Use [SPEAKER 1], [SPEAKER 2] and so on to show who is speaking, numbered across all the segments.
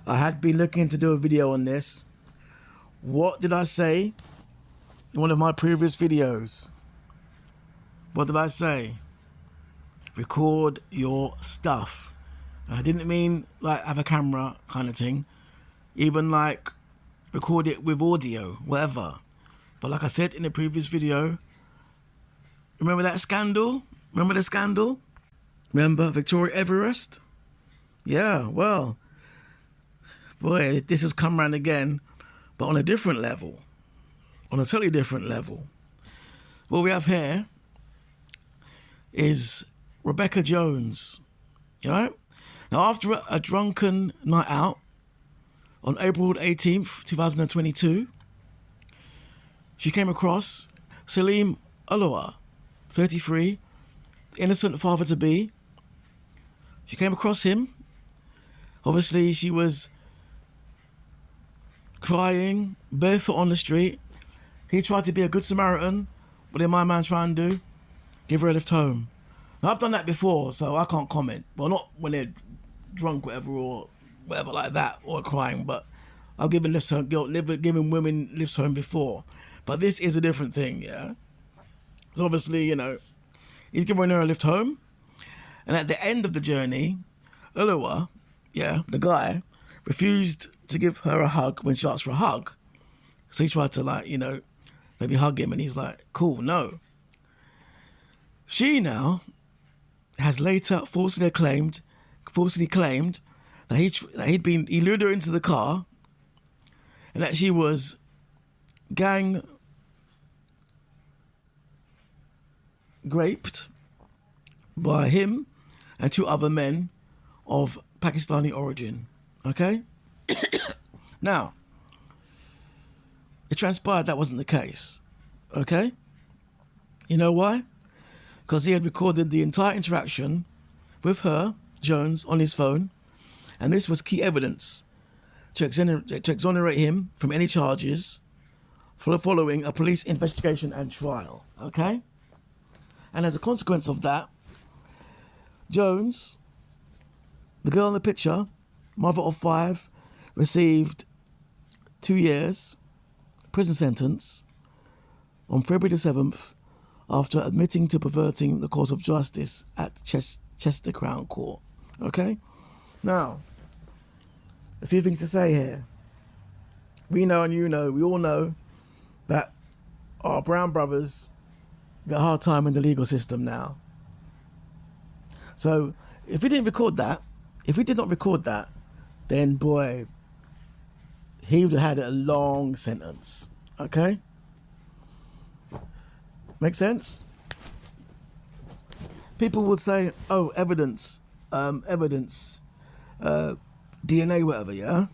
[SPEAKER 1] I had been looking to do a video on this. What did I say in one of my previous videos? What did I say? Record your stuff. And I didn't mean like have a camera kind of thing. Even like record it with audio, whatever. But like I said in the previous video, remember that scandal? Remember the scandal? Remember Victoria Everest? Yeah, well, boy, this has come around again, but on a different level. On a totally different level. What we have here is Rebecca Jones, right? Now, after a drunken night out on April 18th, 2022, she came across Salim Olowa, 33, innocent father-to-be. She came across him. Obviously, she was crying, barefoot on the street. He tried to be a good Samaritan. What did my man try and do? Give her a lift home. Now, I've done that before, so I can't comment. Well, not when they're drunk, whatever, or whatever like that, or crying, but I've given lifts home, giving women lifts home before. But this is a different thing, yeah? So obviously, you know, he's giving her a lift home. And at the end of the journey, Olowa, yeah, the guy, refused to give her a hug when she asked for a hug. So he tried to, like, you know, maybe hug him, and he's like, cool, no. She now has later falsely claimed that he lured her into the car and that she was gang raped by him and two other men of Pakistani origin. Okay? Now, it transpired that wasn't the case. Okay? You know why? Because he had recorded the entire interaction with her, Jones, on his phone, and this was key evidence to exonerate him from any charges following a police investigation and trial. Okay? And as a consequence of that, Jones, the girl in the picture, mother of 5, received 2 years prison sentence on February the 7th after admitting to perverting the course of justice at Chester Crown Court. Okay? Now, a few things to say here. We know, and you know, we all know that our brown brothers got a hard time in the legal system now. So if we did not record that, then boy, he would have had a long sentence. Okay? Make sense? People will say, oh, evidence, DNA, whatever, yeah?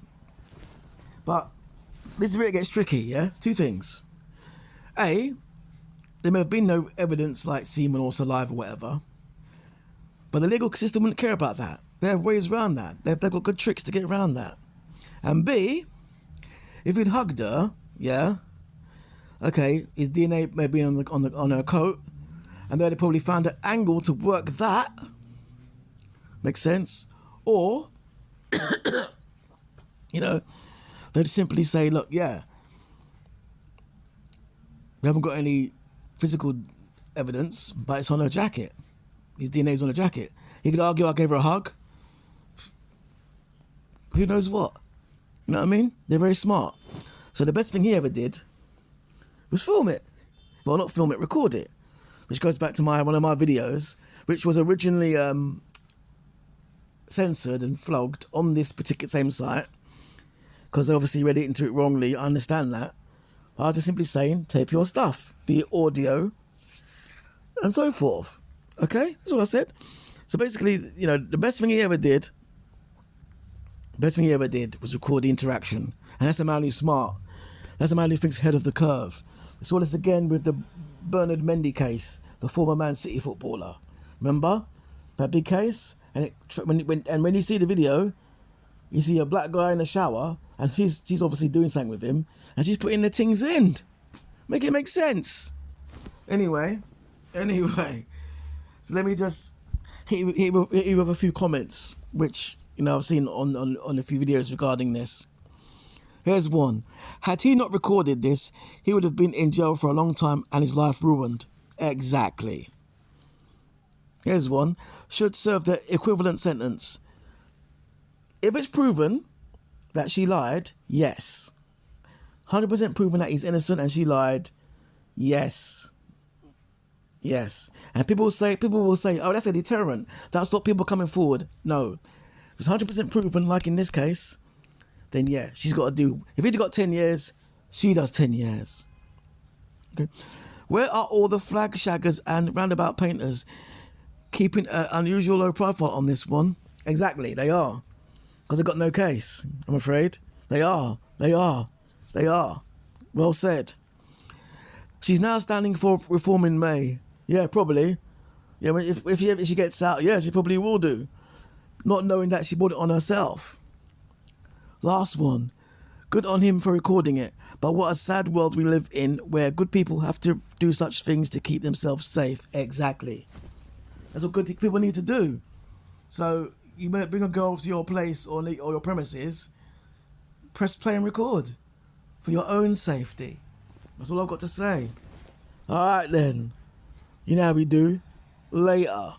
[SPEAKER 1] But this is where it gets tricky, yeah? Two things. A, there may have been no evidence like semen or saliva or whatever, but the legal system wouldn't care about that. They have ways around that. They've got good tricks to get around that. And B, if he'd hugged her, yeah, okay, his DNA may be on her coat, and they'd probably found an angle to work that. Makes sense? Or, you know, they'd simply say, look, yeah, we haven't got any physical evidence, but it's on her jacket. His DNA's on her jacket. He could argue I gave her a hug. Who knows what? You know what I mean? They're very smart. So the best thing he ever did was film it. Well, not film it, record it. Which goes back to one of my videos, which was originally censored and flogged on this particular same site, because they obviously read it into it wrongly. I understand that. I was just simply saying, tape your stuff, be it audio and so forth. Okay? That's what I said. So basically, you know, the best thing he ever did was record the interaction. And that's a man who's smart. That's a man who thinks ahead of the curve. We saw this again with the Bernard Mendy case, the former Man City footballer. Remember that big case? And when you see the video, you see a black guy in the shower, and she's obviously doing something with him, and she's putting the things in. Make it make sense. Anyway, so let me just hit you with a few comments, which I've seen on a few videos regarding this. Here's one. Had he not recorded this, he would have been in jail for a long time and his life ruined. Exactly. Here's one. Should serve the equivalent sentence. If it's proven that she lied, yes. 100% proven that he's innocent and she lied, yes. Yes. And people will say, oh, that's a deterrent. That'll stop people coming forward. No. If it's 100% proven, like in this case, then yeah, she's got to do. If he'd got 10 years, she does 10 years. Okay. Where are all the flag shaggers and roundabout painters keeping an unusual low profile on this one? Exactly, they are. Because they've got no case, I'm afraid. They are. Well said. She's now standing for reform in May. Yeah, probably. Yeah, if she gets out, yeah, she probably will do. Not knowing that she brought it on herself. Last one. Good on him for recording it. But what a sad world we live in where good people have to do such things to keep themselves safe. Exactly. That's what good people need to do. So you might bring a girl to your place or your premises, press play and record for your own safety. That's all I've got to say. All right then. You know how we do. Later.